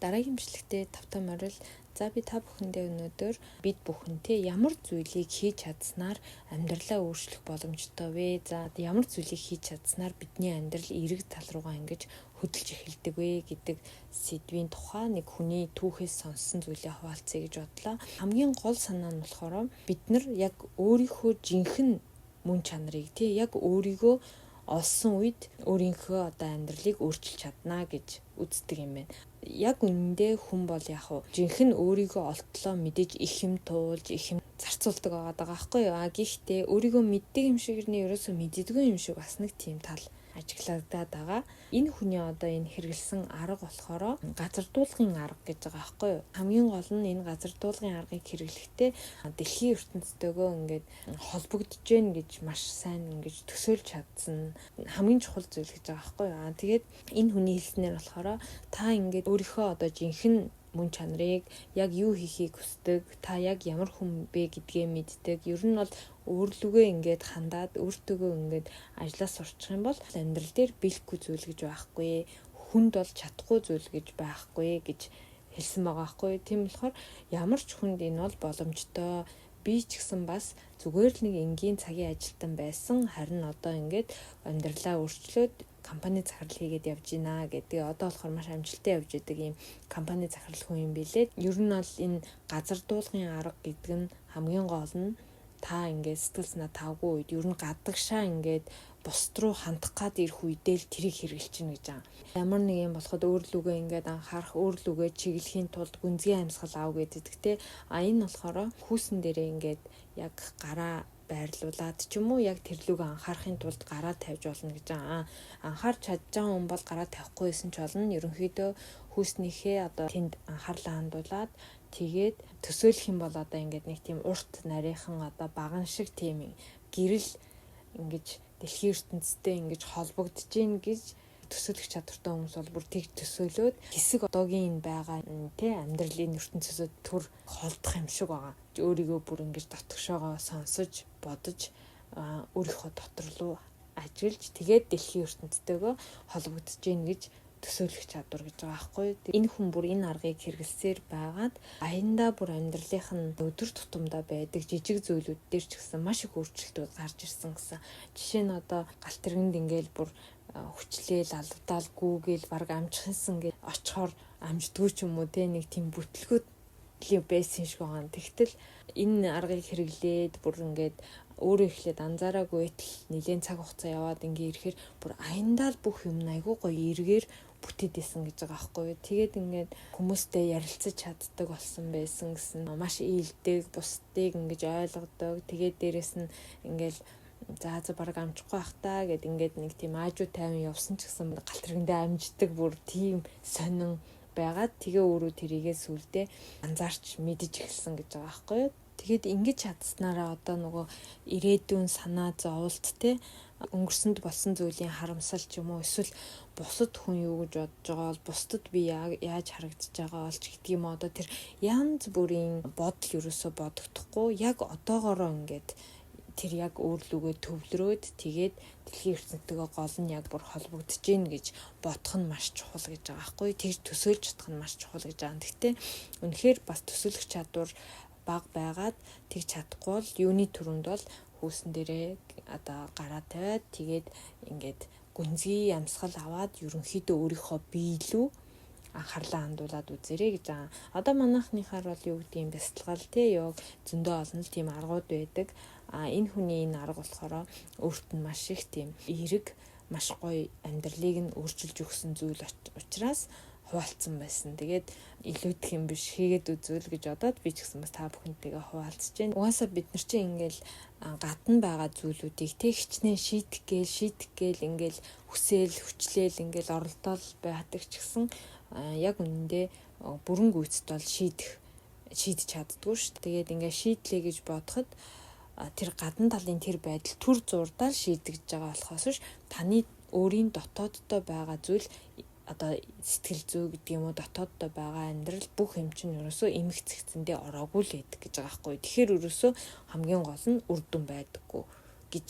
Дараагийн бичлэгтээ тавтаа морил. За би та бүхэндээ өнөөдөр бид бүхэнтэй ямар зүйлийг хийж чадсанаар амьдралаа өөрчлөх боломжтой вэ? За ямар зүйлийг хийж чадсанаар бидний амьдрал эерэг тал руугаа ингэж хөдөлж эхэлдэг вэ гэдэг сэдвийн тухай нэг хүний түүхээс сонссон зүйлээ хуваалцъя гэж бодлоо. Хамгийн гол санаа нь болохоор бид нар яг өөрийнхөө жинхэнэ мөн чанарыг яг өөрийгөө олсон үед өөрийнхөө амьдралыг өөрчилж чадна гэж үздэг юм байна. Яг үнэндээ хүн бол жинхэнэ өөрийгөө олтлоо мэдээж их юм туулж, их юм зарцуулдаг байгаа байхгүй юу? Гэхдээ өөрийгөө мэддэг юм шиг ерөөсөө мэддэггүй юм шиг бас нэг тийм тал ажиглагдаад байгаа. Энэ хүний энэ хэрэгэлсэн арга болохоор газар дуулгын арга гэж байгаа байхгүй юу? Хамгийн гол нь энэ газар дуулгын аргыг хэрэглэхдээ дэлхийн ертөнцтэйгөө ингээд холбогдож гэн гэж маш сайн ингэж төсөөлж чадсан хамгийн чухал зүйл гэж байгаа байхгүй юу? Тэгээд энэ хүний хэлснээр болохоор та ингээд өөрийнхөө жинхэнэ мөн чанарыг яг юу хийхийг хүсдэг, та яг ямар хүн бэ гэдгээ мэддэг. Ер нь бол өөрлөгөө ингээд хандаад өөртөөгөө ингээд ажиллаа сурчих юм бол амьдрал дээр бэлэхгүй зүйл гэж байхгүй, хүнд бол чадахгүй зүйл гэж байхгүй гэж хэлсэн байгаа байхгүй. Тийм болохоор ямар ч хүнд энэ бол боломжтой. Би ч гэсэн бас зүгээр л нэг энгийн цагийн ажилтан байсан. Харин ингээд амьдралаа өөрчлөөд компани захирал хийгээд явж байна гэдэг. Одоо болохоор маш амжилттай явж байдаг ийм компани захирал хүн юм билээ. Ер нь бол энэ газар дуулгын арга гэдэг нь хамгийн гол нь та ингээд сэтгэл санаа тавгүй үед ер нь гадагшаа ингээд бусд руу хандах гад ирэх үедээ л тэрийг хэрэгжилж чинь гэж байгаа. Ямар нэг юм болоход өөрлөгөө ингээд анхаарах, өөрлөгөө чиглэхийн тулд гүнзгий амьсгал аав гэдэг те. Энэ болохоор хүүсэн дээрээ ингээд яг гараа байрлуулад ч юм уу яг тэрлүүгээ анхаарахын тулд гараа тавьж болно гэж байгаа. Анхаарч чадж байгаа хүн бол гараа тавихгүй байсан ч болно. Ерөнхийдөө хүүснийхээ тэнд анхаарлаа хандуулад тэгээд төсөөлөх юм бол ингээд нэг тийм урт нарийнхан баган шиг тийм гэрэл ингэж дэлхийн ертөнцтэй ингэж холбогдож гин гэж төсөөлөх чадвартай хүмүүс бол бүр тэг төсөөлөөд хэсэг одоогийн байгаа амьдралын ертөнцөөс төр холдох юм шиг байгаа. Өөрийгөө бүр ингэж дотгошоогоо сонсож, бодож өөрийнхөө дотор руу ажиллаж тэгээд дэлхийн ертөнцтэйгөө холбогдож гин гэж төсөөлөх чадвар гэж байгаа байхгүй. Энэ хүн бүр энэ аргыг хэрэглэсээр байгаад аяндаа бүр амьдралынх нь өдөр тутамдаа байдаг жижиг зүйлүүд дээр ч гэсэн маш их өөрчлөлтүүд гарч ирсэн гэсэн. Жишээ нь галт тэргэнд ингээл бүр хүчлээл алдаал гүүгээл баг амжихсан гэж очихоор амждгүй ч юм уу нэг тийм бүтлгүүд байсан шиг байгаа. Тэгтэл энэ аргыг хэрэглээд бүр ингээд өөрөө ихлээд анзаараагүй нэлээд цаг хугацаа яваад ирэхээр бүр аяндаа л бүх юм айгүй гоё эргээр бүтээд исэн гэж байгаа байхгүй юу. Тэгээд ингээд хүмүүстэй ярилцаж чаддаг болсон байсан гэсэн маш ийдэг, бусдыг ингэж ойлгодог. Тэгээд дээрэс нь ингээл за баг амжихгүй бах та гэд ингээд нэг тийм аажуу тайван явсан ч гэсэн галт тэргэндээ амждаг бүр тийм сонин байгаад тэгээ өөрөө тэрийгээ сүлдээ анзаарч мэдэж эхэлсэн гэж байгаа байхгүй юу. Тэгээд ингэж чадсанараа нөгөө ирээдүйн санаа зовлт өнгөрсөнд болсон зүйлийн харамсал ч юм уу эсвэл бусад хүн юу гэж бодож байгаа бол бусдад би яаж харагдаж байгаа олч гэдэг юм тэр янз бүрийн бодол ерөөсөө бодогдохгүй яг одоогоороо ингээд тэр яг өөрлөгөө төвлөрөөд тэгээд дэлхийн ертөнцтэйгээ гол нь яг бүр холбогдож гин гэж бодох нь маш чухал гэж байгаа байхгүй. Тэгж төсөөлж чадах нь маш чухал гэж байгаа. Гэхдээ үнэхээр бас төсөөлөх чадвар бага байгаад тэгж чадахгүй бол юуны төрөнд бол хүүсэн дээрээ гараа тавиад тэгээд ингээд гүнзгий амьсгал аваад ерөнхийдөө өөрийнхөө биелүү анхаарлаа хандуулад үзээрэй гэж байгаа. Манайхныхаар бол юу гэдэг юм бясалгал яг зөндөө олон л тийм аргууд байдаг. Энэ хүний энэ арга болохоор өөрт нь маш их тийм эерэг, маш гоё амьдралыг нь өөрчилж өгсөн зүйл учраас хуваалцсан байсан. Тэгээд илүүдэх юм биш хийгээд үзвэл гэж бодоод би ч гэсэн бас та бүхэнтэйгээ хуваалцж байна. Угаасаа бид нар чинь ингээл гадна байгаа зүйлүүдийг хичнээн шийдэх гээл ингээл хүсээл, хүчлээл ингээл оролдоол байдаг ч гэсэн яг үнэндээ бүрэн гүйцэд бол шийдэж чаддгүй шүү. Тэгээд ингээ шийдлээ гэж бодоход тэр гадна талын тэр байдал төр зурдаа шийдэгдэж байгаа болохоос ш таны өөрийн дотооддоо байгаа зүйл сэтгэл зүй гэдэг юм уу дотооддоо байгаа амьдрал бүх юм чинь ерөөсөө эмх цэгцэндээ ороогүй л байдаг гэж байгаа байхгүй. Тэгэхээр ерөөсөө хамгийн гол нь үр дүн байдаггүй гэж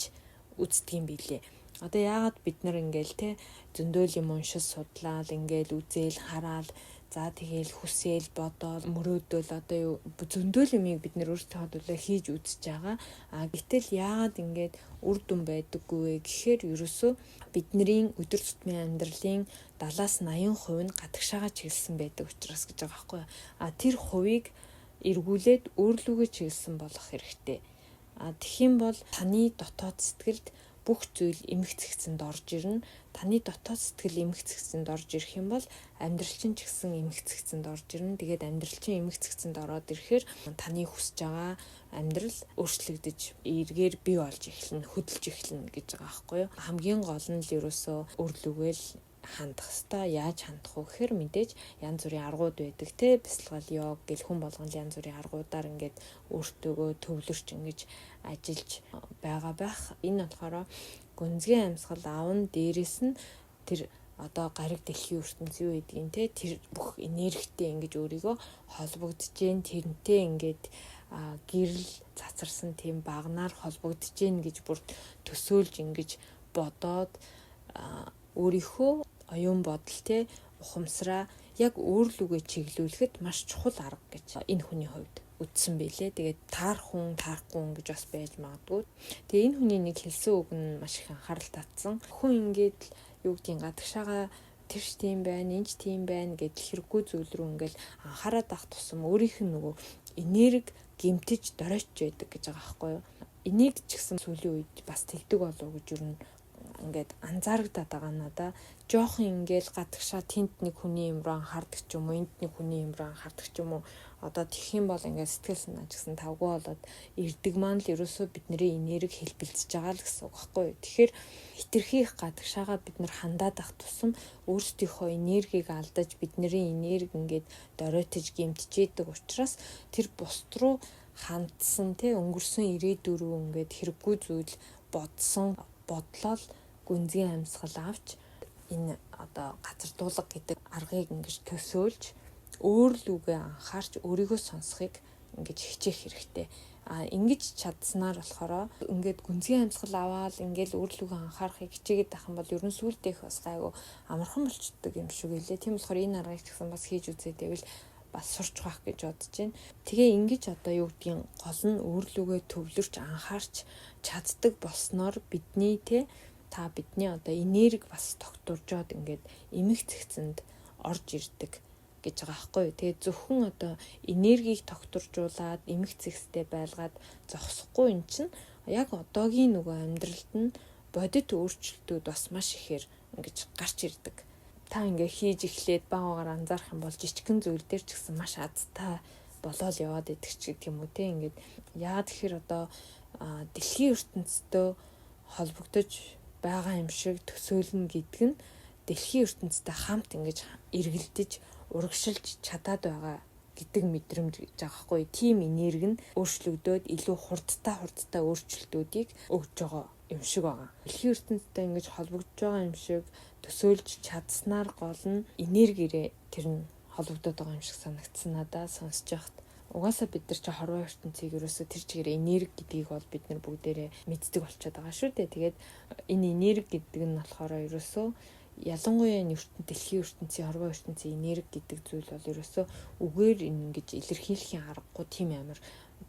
үздэг юм билээ. Яагаад бид нар ингээл зөндөөл юм уншиж судлаад ингээл үзээл хараал За тэгээл хүсээл бодоол мөрөөдөл одоо юу зөндөл юмыг бид нэр өөрсдөө хөдөлгөөн хийж үзэж байгаа. Гэтэл яагаад ингээд үр дүн байдаггүй вэ гэхээр ерөөсөө бидний өдөр тутмын амьдралын 70-80% нь гадагшаага чиглэсэн байдаг учраас гэж байгаа байхгүй юу. Тэр хувийг эргүүлээд өөрлөгөө чиглэсэн болох хэрэгтэй. Тэгхийн бол таны дотоод сэтгэлд бүх зүйл эмх цэгцэнд орж ирнэ. Таны дотоод сэтгэл эмх цэгцэнд орж ирэх юм бол амьдрал чинь ч гэсэн эмх цэгцэнд орж ирнэ. Тэгээд амьдрал чинь эмх цэгцэнд ороод ирэхээр таны хүсэж байгаа амьдрал өөрчлөгдөж эргээр бий болж эхэлнэ, хөдөлж эхэлнэ гэж байгаа байхгүй юу. Хамгийн гол нь л ерөөсөө өөрлөгөөл хандах хэвээр яаж хандах вэ гэхээр мэдээж янз бүрийн аргууд байдаг те бясалгал йог гэл хүн болгон янз бүрийн аргуудаар ингээд өөртөөгөө төвлөрч ингэж ажиллаж байгаа байх. Энэ болохоор гүнзгий амьсгал аавн дээрээс нь тэр одоо гариг дэлхийн ертөнц юу гэдгийг те тэр бүх энергитэй ингэж өөрийгөө холбогдож гэн тэрнтэй ингээд гэрэл цацарсан тийм багнаар холбогдож гэн гэж бүр төсөөлж ингэж бодоод өөрийнхөө оюун бодол те ухамсараа яг өөрлөгөө чиглүүлэхэд маш чухал арга гэж энэ хүний хувьд үтсэн байлээ. Тэгээд таарахгүй гэж бас байж магадгүй. Тэгээ энэ хүний нэг хэлсэн үг нь маш их анхаарал татсан. Хүн ингээд юу гэдгийг гадагшаага тэрч тийм байна, энэч тийм байна гэдэл хэрэггүй зүйл рүү ингээд анхаарал авах тусам өөрийнх нь нөгөө энерги гэмтэж дөрөөч байдаг гэж байгаа байхгүй юу. Энийг ч гэсэн сүүлийн үед бас тэгдэг болов гэж юу ингээд анзаарагдаад байгаа надаа. Жохон ингээл гадагшаа тент нэг хүний юм руу анхаардаг ч юм уу, энд нэг хүний юм руу анхаардаг ч юм уу. Одоо тэгэх юм бол ингээд сэтгэл санаа ч гэсэн тавгүй болоод ирдэг маань л ерөөсөө бидний энерги хэлбэлцэж байгаа л гэсэн үг байхгүй юу. Тэгэхээр хитрхийх гадагшаагаа бид нар хандаад ах тусам өөрсдийнхөө энергийг алдаж бидний энерги ингээд доройтож гэмтжээдэг учраас тэр бусд руу хандсан те өнгөрсөн ирээдүр рүү ингээд хэрэггүй зүйл бодсон бодлол гүнзгий амьсгал авч энэ одоо газардуулга гэдэг аргыг ингэж төсөөлж өөрлөгөө анхаарч өөрийгөө сонсохыг ингэж хичээх хэрэгтэй. Ингэж чадсанаар болохоор ингээд гүнзгий амьсгал аваад ингээд өөрлөгөө анхаарахыг хичээгээд байх юм бол ерөн сүултдэх бас гайгүй амархан болчдөг юм шиг үлээ. Тийм болохоор энэ аргыг ч гэсэн бас хийж үзээд байвал бас сурч байх гэж бодож байна. Тэгээ ингэж одоо юу гэдгийг гол нь өөрлөгөө төвлөрч анхаарч чаддаг болсноор бидний бидний одоо энерги бас тогтворжоод ингээд эмх цэгцэнд орж ирдэг гэж байгаа байхгүй юу. Тэгээ зөвхөн одоо энергийг тогтворжуулаад эмх цэгцтэй байлгаад зогсохгүй юм чинь яг одоогийн нөгөө амьдралд нь бодит өөрчлөлтүүд бас маш ихээр ингэж гарч ирдэг. Та ингээ хийж эхлээд багаагаар анзаарах юм бол жижигхэн зүйл дээр ч гэсэн маш азтай болоод яваад идэх ч гэдэг юм уу те. Ингээд яа тэгэхээр одоо дэлхийн ертөнцтэй холбогдож байгаа юм шиг төсөөлнө гэдэг нь дэлхийн ертөнцтэй хамт ингэж эргэлдэж урагшилж чадаад байгаа гэдэг мэдрэмж гэж байгаа хгүй. Тим энерги нь өөрчлөгдөөд илүү хурдтай өөрчлөлтүүдийг өгж байгаа юм шиг байгаа. Дэлхийн ертөнцтэй ингэж холбогдож байгаа юм шиг төсөөлж чадсанаар гол нь энергиэрээ тэр нь холбогдоод байгаа юм шиг санагдсан надаа сонсож байхад. Угаасаа бид нар чи хорвоо ертөнцийг ерөөсө тэр чигээр энерги гэдгийг бол бид нар бүгдээрээ мэддэг болчиход байгаа шүү дээ. Тэгээд энэ энерги гэдэг нь болохоор ерөөсөө ялангуяа дэлхийн ертөнцийн хорвоо ертөнцийн энерги гэдэг зүйл бол ерөөсөө үгээр ингэж илэрхийлэхийн аргагүй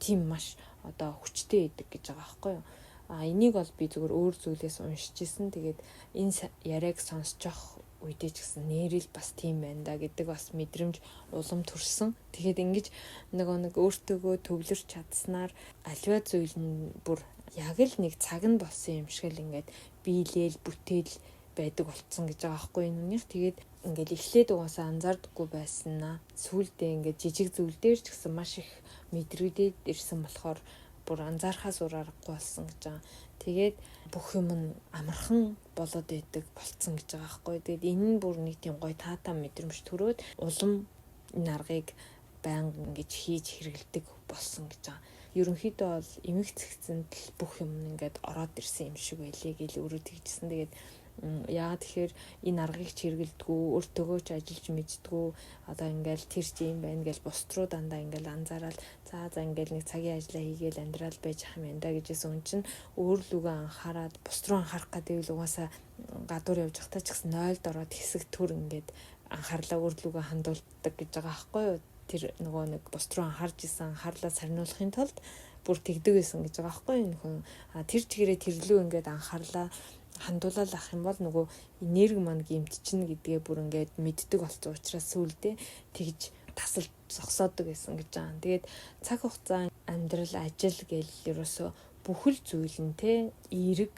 тийм маш одоо хүчтэй идэг гэж байгаа байхгүй юу. Энийг бол би зөвхөн өөр зүйлээс уншиж ирсэн. Тэгээд энэ яриаг сонсож явах үедээ ч гэсэн нэрэл бас тийм байна да гэдэг бас мэдрэмж улам төрсөн. Тэгэхээр ингэж нэг өөртөөгөө төвлөрч чадсанаар аливаа зүйл нь бүр яг л нэг цаг нь болсон юм шиг л ингээд биелэл бүтээл байдаг болцсон гэж байгаа байхгүй юу нүнийх. Тэгээд ингээд эхлээд угаасаа анзаардаггүй байснаа сүүлдээ ингээд жижиг зүйл дээр ч гэсэн маш их мэдрэгдээд ирсэн болохоор бүр анзаархаас ураарахгүй болсон гэж байгаа. Тэгээд бүх юм нь амархан болоод байдаг болцсон гэж байгаа байхгүй. Тэгээд энэ нь бүр нэг тийм гоё таатай мэдрэмж төрөөд улам энэ аргыг байнга ингэж хийж хэрэгэлдэг болсон гэж байгаа. Ерөнхийдөө бол эмх цэгцэнд л бүх юм ингээд ороод ирсэн юм шиг байлээ гэж өөрөө тэгжсэн. Тэгээд яа тэгэхээр энэ аргыг хэрэгэлдэггүй өөртөөгөө ч ажиллаж мэддэггүй одоо ингээл тэр чи юм байна гэж бусд руу дандаа ингээл анзаараад за ингээл нэг цагийн ажиллаа хийгээл амьдрал байж ах юм да гэжсэн үн чинь өөрлөгөө анхаарад бусд руу анхаарах гэдэг л угаасаа гадуур явж байхдаа ч гэсэн 0-д ороод хэсэг төр ингээд анхаарлаа өөрлөгөө хандуулдаг гэж байгаа байхгүй юу? Тэр нөгөө нэг бус руу анхаарч исэн анхаарлаа сарниулахын тулд бүр тэгдэг байсан гэж байгаа байхгүй юу? Энэ хүн тэр чигээрээ тэрлүү ингээд анхаарлаа хандуулаад ах юм бол нөгөө энерги маань гэмтчихнэ гэдгээ бүр ингээд мэддэг болсон учраас сүүлдээ тэгж тасалж зогсоодог байсан гэж байгаа. Тэгээд цаг хугацаа амьдрал ажил гэл ерөөсөө бүхэл зүйл нь те эерэг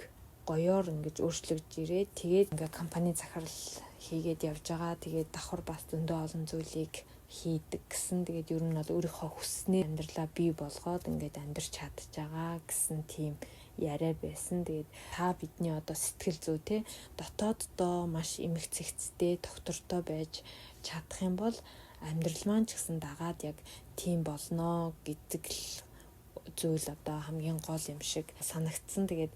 гоёор ингэж өөрчлөгдөж ирээд тэгээд ингээ компани захирал хийгээд явж байгаа. Тэгээд давхар бас зөндөө олон зүйлийг хийдэг гэсэн. Тэгээд ер нь бол өөрийнхөө хүснээ амьдралаа бий болгоод ингээд амьдрч чадж байгаа гэсэн тийм яриа байсан. Тэгээд та бидний одоо сэтгэл зүй те дотооддоо маш эмгцэгцтэй доктортой байж чадах юм бол амьдрал маань ч гэсэн дагаад яг тийм болноо гэдэг л зүйл одоо хамгийн гол юм шиг санагдсан. Тэгээд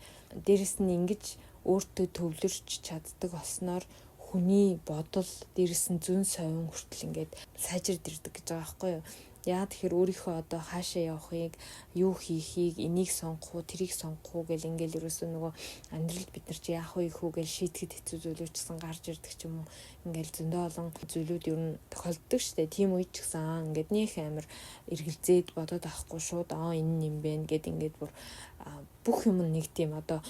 дээрэс нь ингэж өөртөө төвлөрч чаддаг болсноор хүний бодол дээрэс нь зүүн совин хүртэл ингээд сайжирд ирдэг гэж байгаа байхгүй юу? Яа тэгэхээр өөрийнхөө одоо хаашаа явахыг, юу хийхийг, энийг сонгох уу, тэрийг сонгох уу гэл ингээл ерөөсөө нөгөө амьдралд бид нар чи яах вэ хүү гэл шийтгэд хэцүү зүйлүүдсэн гарч ирдэг ч юм уу. Ингээл зөндөө олон зүйлүүд ер нь тохиолддог штэ. Тийм үед ч гэсэн ингээд нөх амир эргэлзээд бодоод авахгүй шууд энэ юм бэ гэд ингээд бүр бүх юм нэг тийм одоо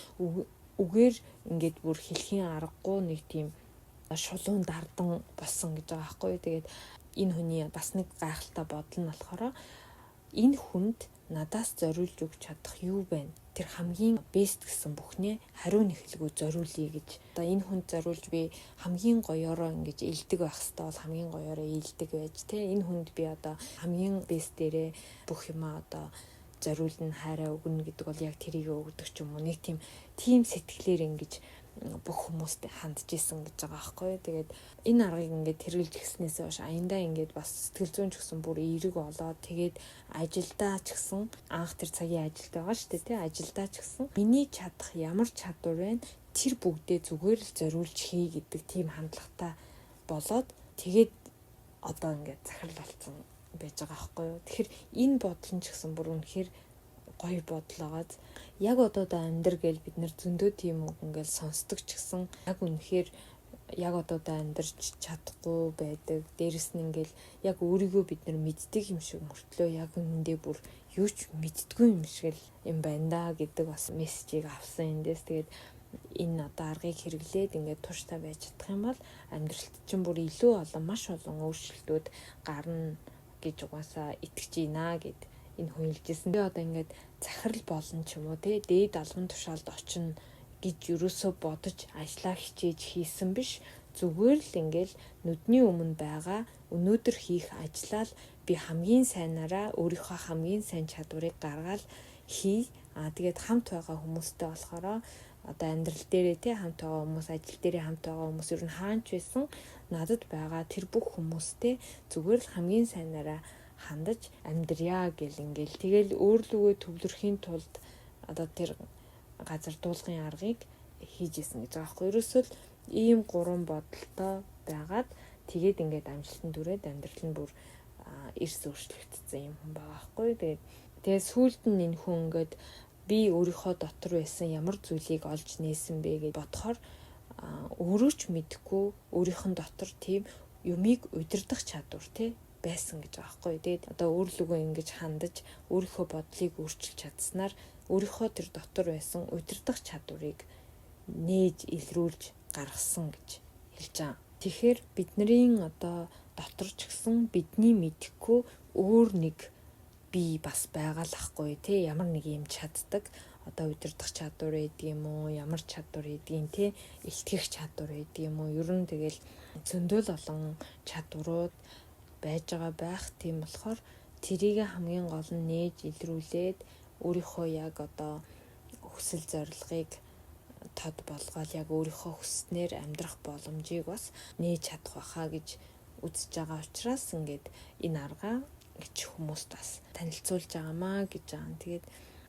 үгээр ингээд бүр хэлхийн аргагүй нэг тийм шулуун дардан болсон гэж байгаа байхгүй юу. Тэгээд энэ хүний бас нэг гайхалтай бодол нь болохоор энэ хүнд надаас зориулж өгч чадах юу байна? Тэр хамгийн бест гэсэн бүхнээ хариу нэхлэгөө зориулъя гэж. Одоо энэ хүнд зориулж би хамгийн гоёороо ингэж илдэг байх хэвээр бол хамгийн гоёороо илдэг байж тэ. Энэ хүнд би одоо хамгийн бест дээрээ бүх юмаа одоо зориулна хайраа өгнө гэдэг бол яг тэрийг өгдөг ч юм уу. Нэг тийм сэтгэлээр ингэж бүх хүмүүст хандж исэн гэж байгаа байхгүй. Тэгээд энэ аргыг ингээд хэрэгжилж гиснээс хойш аяндаа ингээд бас сэтгэл зүйн ч гэсэн бүр эерэг болоод тэгээд ажилдаа ч гэсэн анх тэр цагийн ажилд байгаа шүү дээ тий. Ажилдаа ч гэсэн миний чадах ямар чадвар вэ? Тэр бүгдээ зүгээр л зориулж хий гэдэг тийм хандлагатай болоод тэгээд одоо ингээд захирал болсон байж байгаа байхгүй юу. Тэгэхээр энэ бодол нь ч гэсэн бүр үнэхээр гоё бодол байгаад яг одоо амьдр гээл бид нэр зөндөө тийм үг ингээл сонсдог ч гэсэн яг үнэхээр яг одоо амьдрч чадахгүй байдаг. Дээрэс нь ингээл яг өөрийгөө бид нар мэддэг юм шиг мөртлөө яг үнэндээ бүр юу ч мэддгүй юм шиг л юм байна да гэдэг бас мессежийг авсан эндээс. Тэгээд энэ одоо аргыг хэрэглээд ингээд тууштай байж чадах юм бол амьдралд чинь бүр илүү олон маш олон өөрчлөлтүүд гарна гэж угаасаа итгэж байна гэд энэ хүн хэлжсэн. Тэгээ одоо ингээд захирал болно ч юм уу те дээд албан тушаалд очино гэж юусоо бодож ажиллаа хичээж хийсэн биш. Зүгээр л ингээл нүдний өмнө байгаа өнөөдөр хийх ажлаа л би хамгийн сайнараа өөрийнхөө хамгийн сайн чадварыг гаргаад хий. Тэгээд хамт байгаа хүмүүстэй болохоор одоо амьдрал дээрээ те хамт байгаа хүмүүс, ажил дээрээ хамт байгаа хүмүүс ер нь хаанч байсан надад байгаа тэр бүх хүмүүстэй зүгээр л хамгийн сайнараа хандаж амьдрья гэл ингээл тэгэл өөрлөгөө төвлөрхийн тулд одоо тэр газар дуулгын аргыг хийж исэн гэж байгаа байхгүй. Ерөөсөө л ийм гурван бодолтой байгаад тэгээд ингээд амжилтанд хүрээд амьдрал нь бүр эрс өөрчлөгдсөн юм хүн байгаа байхгүй. Тэгээд сүүлд нь энэ хүн ингээд би өөрийнхөө дотор байсан ямар зүйлийг олж нээсэн бэ гэж бодохоор өөрөө ч мэдэхгүй өөрийнх нь дотор тийм юмыг удирдах чадвар тий байсан гэж байгаа байхгүй. Тэгээд одоо өөрлөгөө ингэж хандаж өөрийнхөө бодлыг өөрчилж чадсанаар өөрийнхөө тэр дотор байсан удирдах чадварыг нээж илрүүлж гаргасан гэж хэлж байгаа. Тэгэхээр бидний одоо дотор ч гэсэн бидний мэдэхгүй өөр нэг би бас байгаа л ахгүй тий ямар нэг юм чаддаг одоо удирдах чадвар гэдэг юм уу ямар чадвар гэдгийг тий илтгэх чадвар гэдэг юм уу ер нь тэгэл зөндөл олон чадварууд байж байгаа байх. Тийм болохоор тэрийг хамгийн гол нь нээж илрүүлээд өөрийнхөө яг одоо хүсэл зорилгыг тод болгоод яг өөрийнхөө хүснээр амьдрах боломжийг бас нээж чадах байхаа гэж үзэж байгаа учраас ингээд энэ арга гэж хүмүүст бас танилцуулж байгаамаа гэж байгаа. Тэгээд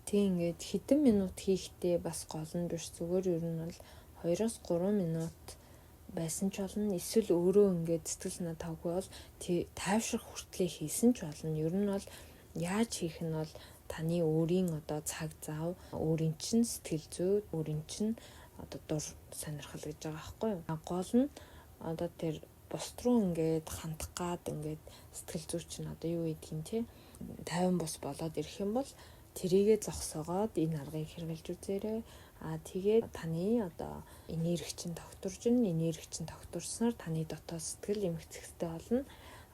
тийм ингээд хэдэн минут хийхдээ бас гол нь биш зүгээр ер нь бол 2-3 минут байсан ч болно. Эсвэл өөрөө ингээд сэтгэл санаа тавгүй бол тайвшрах хүртлээр хийсэн ч болно. Ер нь бол яаж хийх нь бол таны өөрийн одоо цаг зав, өөрийн чинь сэтгэл зүй, өөрийн чинь одоо дур сонирхол гэж байгаа байхгүй юу. Гол нь одоо тэр бусд руу ингээд хандах гад ингээд сэтгэл зүй чинь одоо юу гэдгийг те 50 бус болоод ирэх юм бол тэрийгэ зогсоогоод энэ аргыг хэрэгжилж үзээрэй. Тэгээд таны одоо энерги чинь тогтворсноор таны дотоод сэтгэл эмгцэхтэй болно.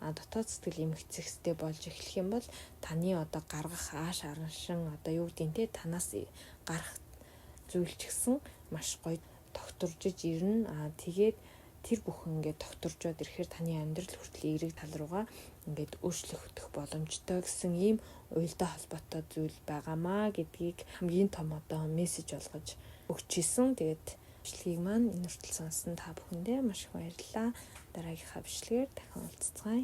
Дотоод сэтгэл эмгцэхтэй болж эхлэх юм бол таны одоо гаргах ааш араншин одоо юу гэдгийг те танаас гарах зүйл ч гэсэн маш гоё тогтворж ирнэ. Тэгээд тэр бүхэн ингээд тогтворжоод ирэхээр таны амьдрал хүртэл эерэг тал руугаа ингээд өөрчлөгдөх боломжтой гэсэн ийм уялдаа холбоотой зүйл байгаамаа гэдгийг хамгийн том одоо мессеж болгож өгч ийсэн. Тэгээд бичлэгийг маань энэ хүртэл сонссон та бүхэндээ маш их баярлалаа. Дараагийнхаа бичлэгээр дахин уулзцгаая.